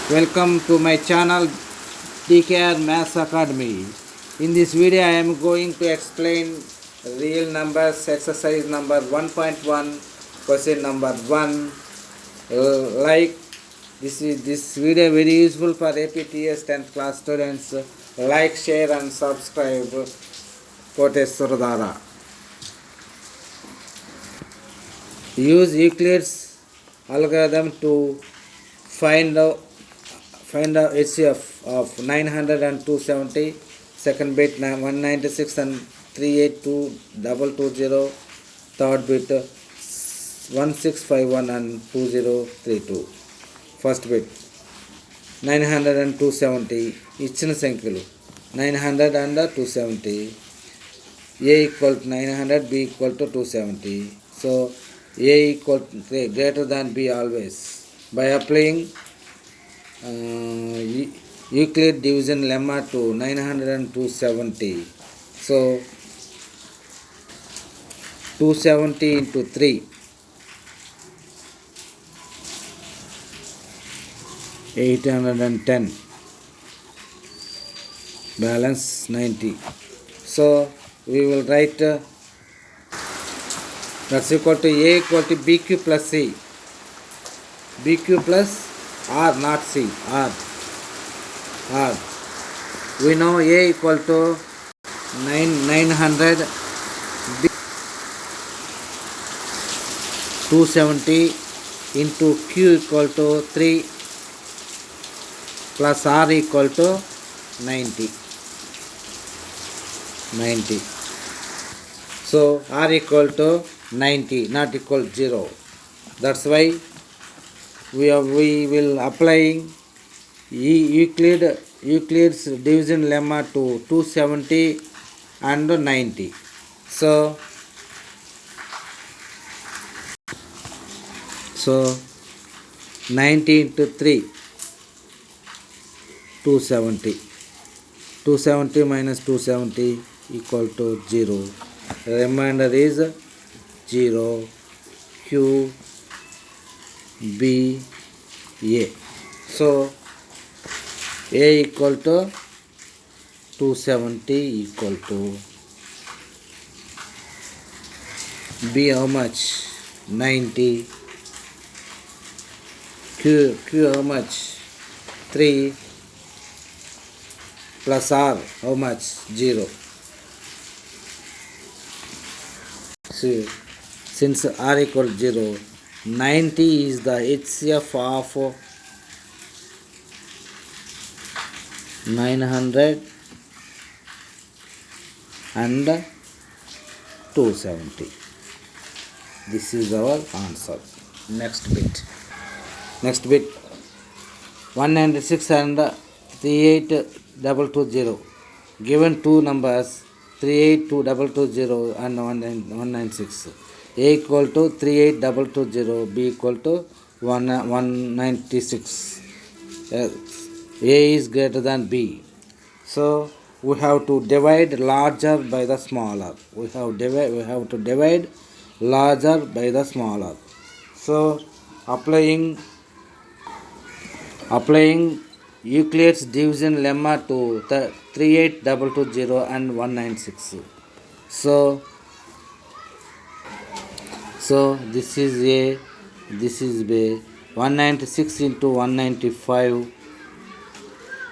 Welcome to my channel DKR Maths Academy. In this video I am going to explain real numbers exercise number 1.1 question number 1. Like this video very useful for APTS 10th class students. Like, share and subscribe. Koteswar Dara. Use Euclid's algorithm to find the HCF of 900 and 270, second bit 196 and 3822220, third bit 1651 and 2032. First bit 900 and 270 ఇచ్చిన సంఖ్యలు 900 and 270. A equal to 900, B equal to 270. So A equal to greater than B always. By applying Euclid division lemma to 900 and 270. So 270 into 3. 810. Balance 90. So we will write that's equal to A equal to BQ plus C. BQ plus R, not C, R. We know A equal to 900, B 270 into Q equal to 3 plus R equal to 90. So R equal to 90, not equal to 0. That's why we will applying Euclid's division lemma to 270 and 90. So 90 into 3, 270. 270 minus 270 equal to 0. Remainder is 0. Q B A. So A equal to 270 equal to B how much? 90. Q how much? 3 plus R how much? 0. See, since R equal to 0, 90 is the HCF of 900 and 270. This is our answer. Next bit 196 and 38220. Given two numbers 38220 and 196. A equal to 38220, B equal to 196. A is greater than B. So we have to divide larger by the smaller. We have to divide larger by the smaller. So applying Euclid's division lemma to 38220 and 196. So this is A, this is B. 196 into 195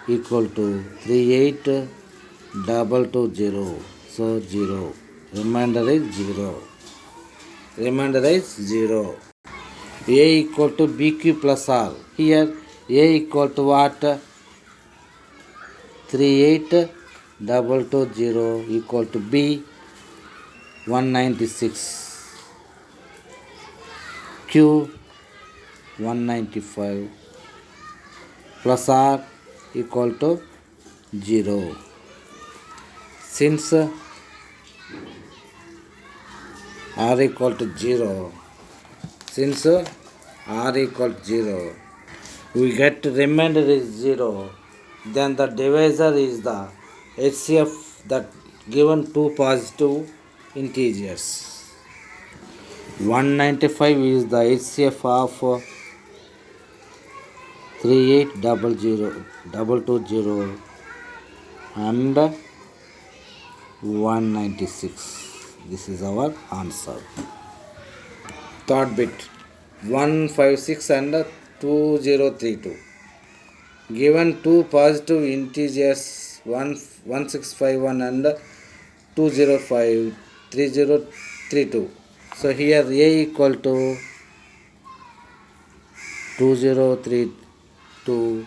equal to 38220. So 0. Remainder is 0. A equal to BQ plus R. Here A equal to what? 38220 equal to B 196. Q 195 plus R equal to 0. Since R equal to 0, we get remainder is 0. Then the divisor is the HCF that given two positive integers. 195 is the HCF of 3800220 and 196. This is our answer. Third bit 156 and 2032. Given two positive integers 1651 and 3032. So here A equal to 2032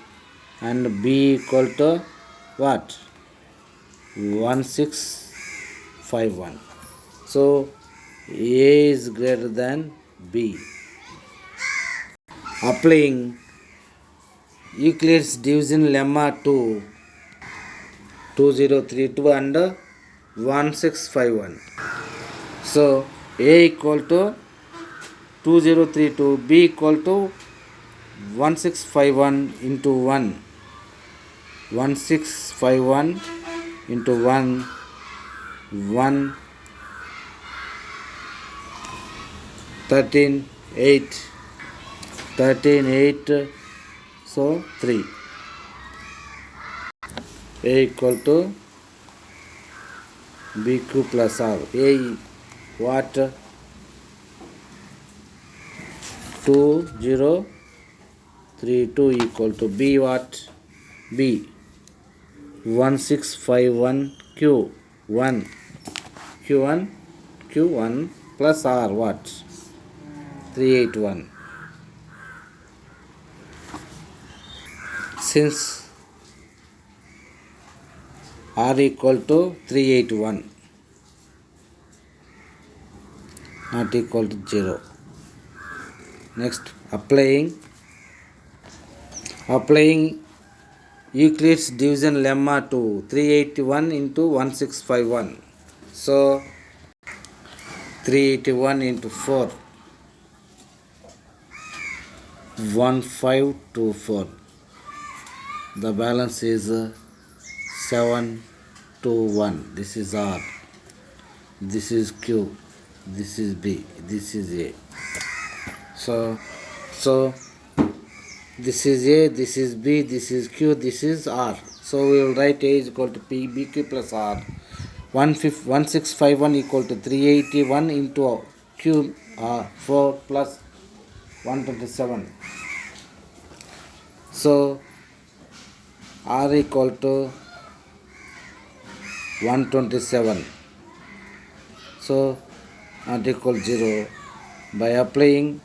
and B equal to what? 1651. So A is greater than B. Applying Euclid's division lemma to 2032 and 1651. So A equal to 2032, B equal to 1651 into 1. 1651 into 1, 1, 13, 8, 13, 8, so 3. A equal to BQ plus R. A what? 2032 equal to B what? B 1651 Q1 Q1 plus R what? 381. Since R equal to 381 not equal to 0. Next applying Euclid's division lemma to 381 into 1651. So 381 into 4, 1524. The balance is 721. This is R. This is Q. This is B. This is A. So this is A, this is B, this is Q, this is R. So we will write A is equal to P, BQ plus R. 1651 equal to 381 into Q 4 plus 127. So R equal to 127. So not equal 0. By applying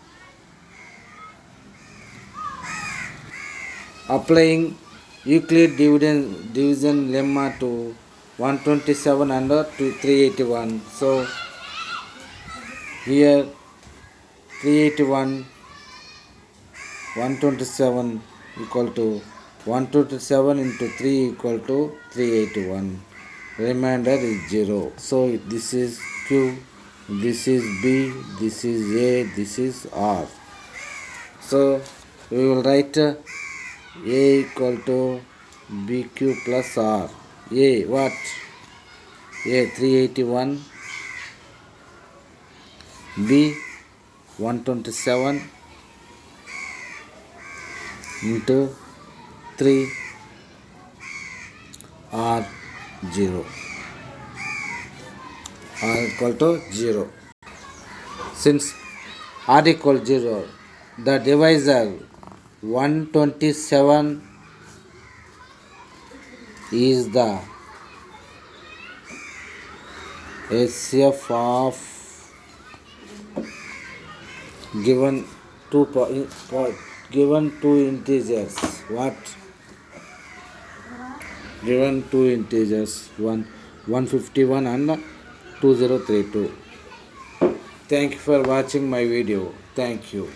Euclid division lemma to 127 and to 381. So here 381 127 equal to 127 into 3 equal to 381. Remainder is 0. So this is Q, this is B, this is A, this is R. So we will write A equal to BQ plus R. A what? A 381, B 127 into 3, R 0. R equal to 0. Since R equal 0, the divisor 127 is the HCF of given two integers. What? Given two integers 151 and 2032. Thank you for watching my video. Thank you.